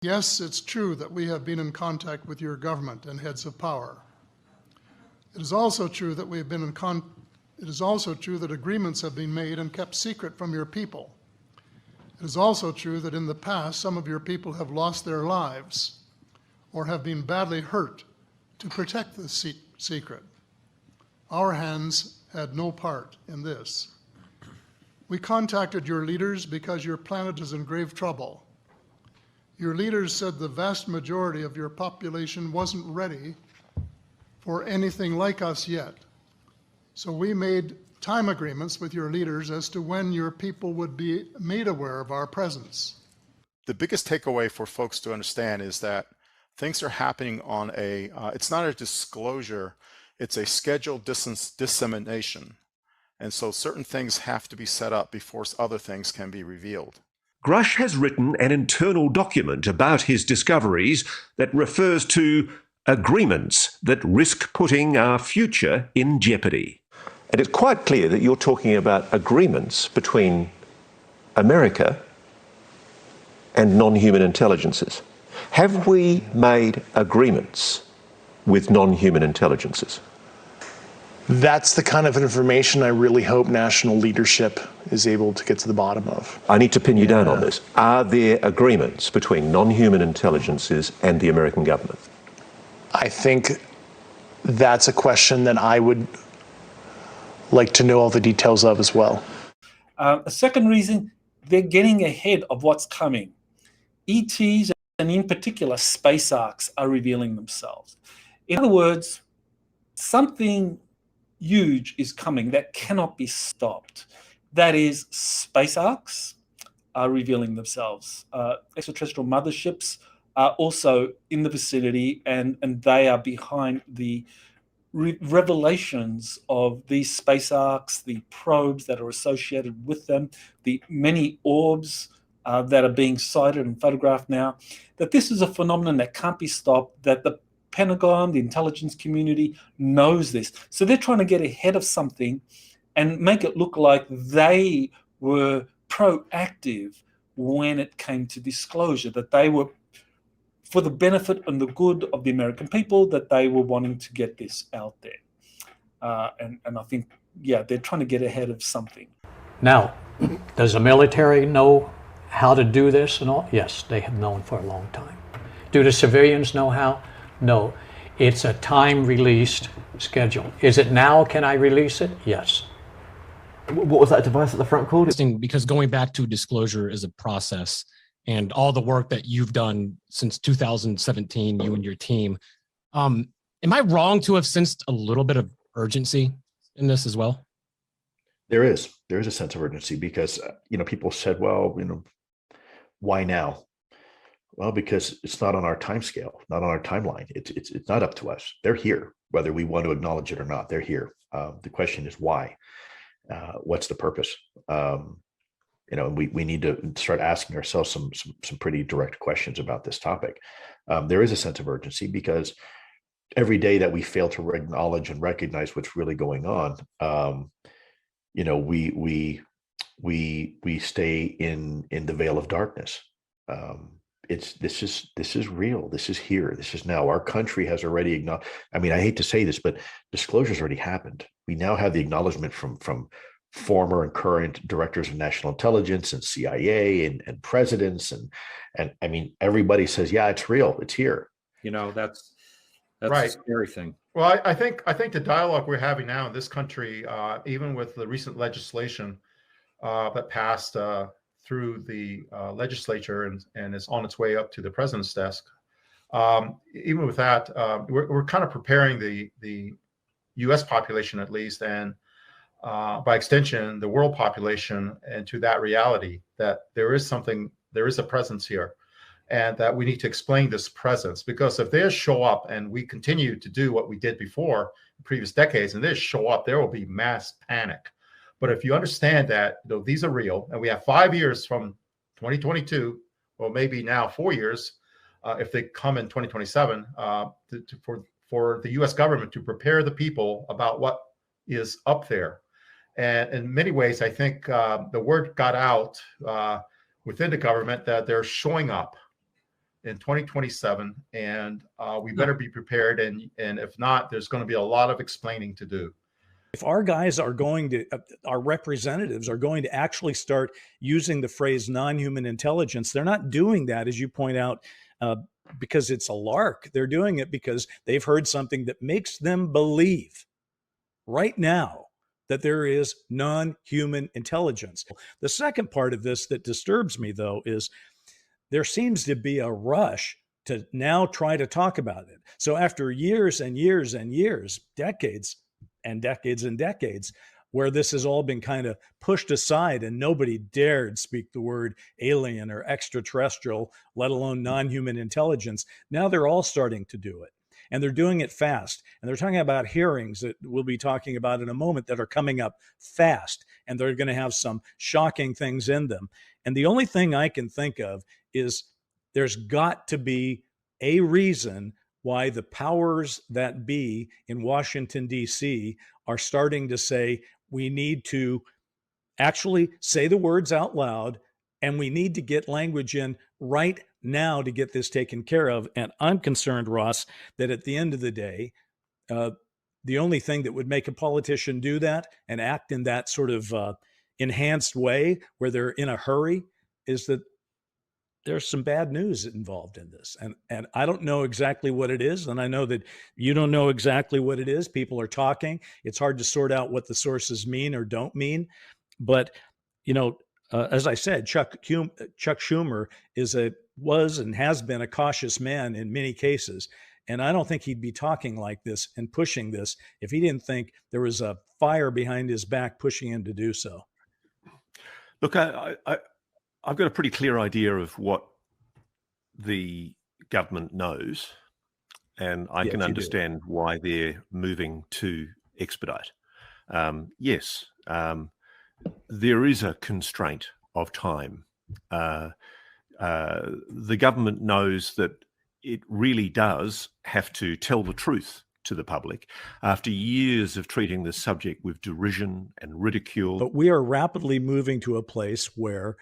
Yes, it's true that we have been in contact with your government and heads of power. It is also true that it is also true that agreements have been made and kept secret from your people. It is also true that in the past, some of your people have lost their lives or have been badly hurt to protect the secret. Our hands had no part in this. We contacted your leaders because your planet is in grave trouble. Your leaders said the vast majority of your population wasn't ready for anything like us yet. So we made time agreements with your leaders as to when your people would be made aware of our presence. The biggest takeaway for folks to understand is that things are happening on it's not a disclosure, it's a scheduled dissemination. And so certain things have to be set up before other things can be revealed. Grush has written an internal document about his discoveries that refers to agreements that risk putting our future in jeopardy. And it's quite clear that you're talking about agreements between America and non-human intelligences. Have we made agreements with non-human intelligences? That's the kind of information I really hope national leadership is able to get to the bottom of. I need to pin you down on this. Are there agreements between non-human intelligences and the American government? I think that's a question that I would like to know all the details of as well. A second reason, they're getting ahead of what's coming. ETs, and in particular space arcs, are revealing themselves. In other words, something huge is coming that cannot be stopped. That is, space arcs are revealing themselves. Extraterrestrial motherships are also in the vicinity, and they are behind the revelations of these space arcs, the probes that are associated with them, the many orbs that are being sighted and photographed now, that this is a phenomenon that can't be stopped, that the Pentagon, the intelligence community knows this. So they're trying to get ahead of something and make it look like they were proactive when it came to disclosure, that they were for the benefit and the good of the American people, that they were wanting to get this out there. And I think, yeah, they're trying to get ahead of something. Now, does the military know how to do this and all? Yes, they have known for a long time. Do the civilians know how? No. It's a time-released schedule. Is it now? Can I release it? Yes. What was that device at the front called? Because going back to disclosure is a process, and all the work that you've done since 2017, you and your team, am I wrong to have sensed a little bit of urgency in this as well? There is a sense of urgency because, people said, well, why now? Well, because it's not on our time scale, not on our timeline. It's not up to us. They're here, whether we want to acknowledge it or not. They're here. The question is why? What's the purpose? We need to start asking ourselves some pretty direct questions about this topic. There is a sense of urgency because every day that we fail to acknowledge and recognize what's really going on, we stay in the veil of darkness. This is real. This is here. This is now. Our country has already acknowledged. I mean, I hate to say this, but disclosure's already happened. We now have the acknowledgement from former and current directors of national intelligence and CIA and presidents and I mean, everybody says, yeah, it's real. It's here. That's right. a scary thing. Well, I think the dialogue we're having now in this country, even with the recent legislation that passed through the legislature and is on its way up to the president's desk, even with that, we're kind of preparing the U.S. population, at least, and by extension, the world population, into that reality that there is a presence here, and that we need to explain this presence. Because if they show up and we continue to do what we did before in previous decades, and they show up, there will be mass panic. But if you understand that these are real, and we have 5 years from 2022, or maybe now 4 years, if they come in 2027, for the U.S. government to prepare the people about what is up there. And in many ways, I think the word got out within the government that they're showing up. in 2027, and we better be prepared. And if not, there's going to be a lot of explaining to do. If our guys are going to, our representatives are going to actually start using the phrase non-human intelligence, they're not doing that, as you point out, because it's a lark. They're doing it because they've heard something that makes them believe right now that there is non-human intelligence. The second part of this that disturbs me, though, is there seems to be a rush to now try to talk about it. So after years and years and years, decades and decades and decades, where this has all been kind of pushed aside and nobody dared speak the word alien or extraterrestrial, let alone non-human intelligence, now they're all starting to do it. And they're doing it fast. And they're talking about hearings that we'll be talking about in a moment that are coming up fast. And they're going to have some shocking things in them. And the only thing I can think of is there's got to be a reason why the powers that be in Washington, D.C. are starting to say, we need to actually say the words out loud, and we need to get language in right now to get this taken care of. And I'm concerned, Ross, that at the end of the day, the only thing that would make a politician do that and act in that sort of enhanced way where they're in a hurry is that there's some bad news involved in this. And I don't know exactly what it is. And I know that you don't know exactly what it is. People are talking. It's hard to sort out what the sources mean or don't mean. But, you know, as I said, Chuck Schumer was and has been a cautious man in many cases. And I don't think he'd be talking like this and pushing this if he didn't think there was a fire behind his back pushing him to do so. Look, I've got a pretty clear idea of what the government knows, and I can understand why they're moving to expedite. Yes, there is a constraint of time. The government knows that it really does have to tell the truth to the public after years of treating this subject with derision and ridicule. But we are rapidly moving to a place where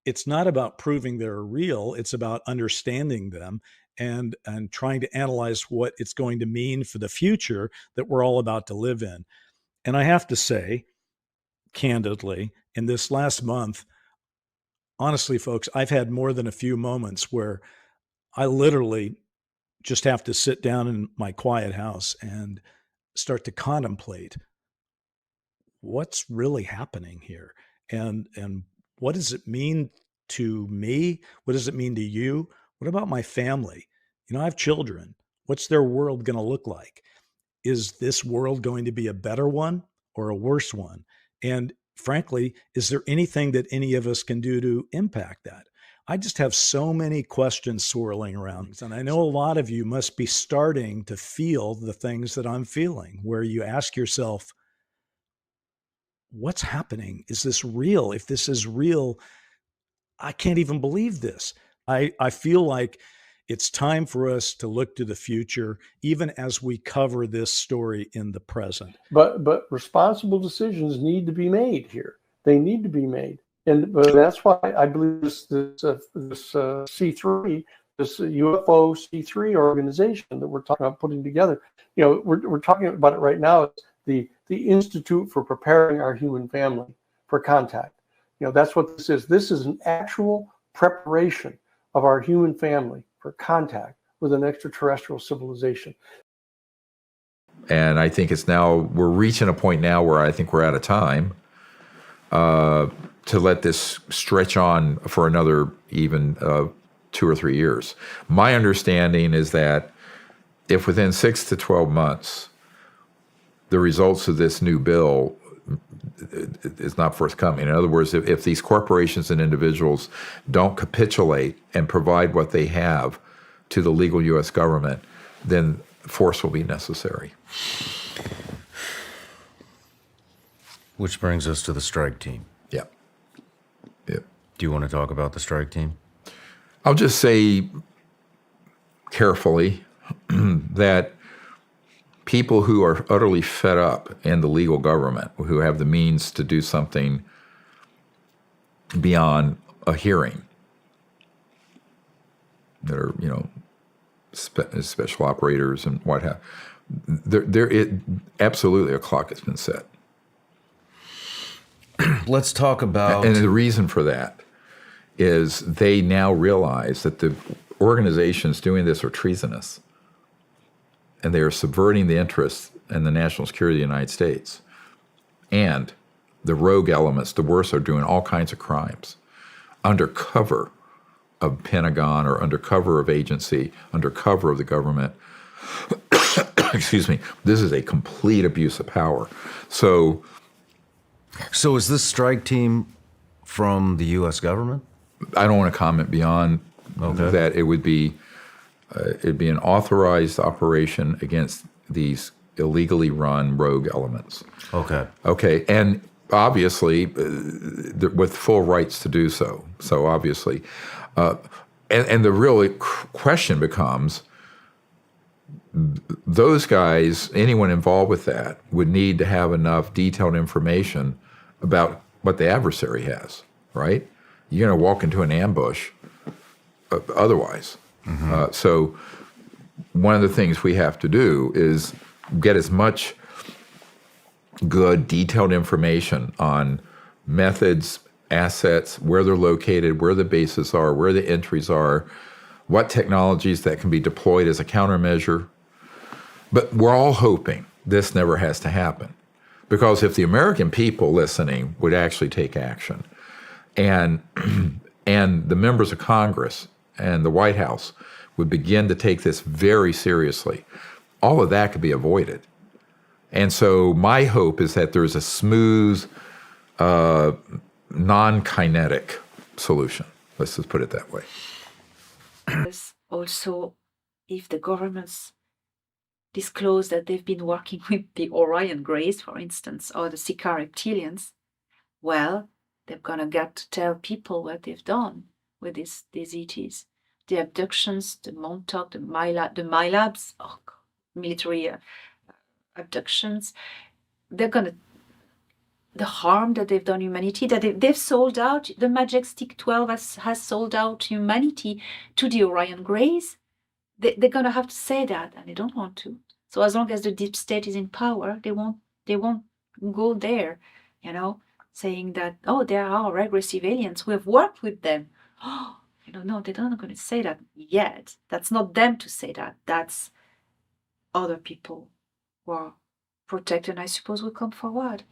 it's not about proving they're real, it's about understanding them and trying to analyze what it's going to mean for the future that we're all about to live in. And I have to say, candidly, in this last month, honestly, folks, I've had more than a few moments where I literally just have to sit down in my quiet house and start to contemplate what's really happening here and what does it mean to me? What does it mean to you? What about my family? You know, I have children. What's their world going to look like? Is this world going to be a better one or a worse one? And frankly, is there anything that any of us can do to impact that? I just have so many questions swirling around. And I know a lot of you must be starting to feel the things that I'm feeling, where you ask yourself, what's happening? Is this real? If this is real, I can't even believe this. I feel like it's time for us to look to the future, even as we cover this story in the present. But responsible decisions need to be made here. They need to be made. And that's why I believe this C3, this UFO C3 organization that we're talking about putting together, you know, we're talking about it right now, the Institute for Preparing Our Human Family for Contact. You know, that's what this is. This is an actual preparation of our human family for contact with an extraterrestrial civilization. And I think we're reaching a point now where I think we're out of time to let this stretch on for another even 2 or 3 years. My understanding is that if within 6 to 12 months, the results of this new bill is not forthcoming. In other words, if these corporations and individuals don't capitulate and provide what they have to the legal U.S. government, then force will be necessary. Which brings us to the strike team. Yeah. Do you want to talk about the strike team? I'll just say carefully that people who are utterly fed up in the legal government, who have the means to do something beyond a hearing, that are, special operators and what have. Absolutely a clock has been set. Let's talk about. And the reason for that is they now realize that the organizations doing this are treasonous, and they are subverting the interests and the national security of the United States. And the rogue elements, the worst, are doing all kinds of crimes under cover of Pentagon or under cover of agency, under cover of the government. Excuse me. This is a complete abuse of power. So is this strike team from the U.S. government? I don't want to comment beyond that. It would be it'd be an authorized operation against these illegally run rogue elements. Okay, and obviously with full rights to do so. So obviously, and the real question becomes, those guys, anyone involved with that, would need to have enough detailed information about what the adversary has, right? You're going to walk into an ambush otherwise. So one of the things we have to do is get as much good, detailed information on methods, assets, where they're located, where the bases are, where the entries are, what technologies that can be deployed as a countermeasure. But we're all hoping this never has to happen. Because if the American people listening would actually take action, and the members of Congress and the White House would begin to take this very seriously, all of that could be avoided. And so my hope is that there's a smooth, non-kinetic solution. Let's just put it that way. Also, if the governments disclose that they've been working with the Orion Greys, for instance, or the Sika reptilians, well, they're going to get to tell people what they've done with these ETs. The abductions, the Montauk, the MILABs, military abductions, they're going to, the harm that they've done humanity, that they've sold out, the Majestic 12 has sold out humanity to the Orion Greys. They're going to have to say that, and they don't want to. So as long as the deep state is in power, they won't go there, saying that, oh, there are regressive aliens. We have worked with them. Oh, no, they're not going to say that yet. That's not them to say that. That's other people who are protected, and I suppose will come forward.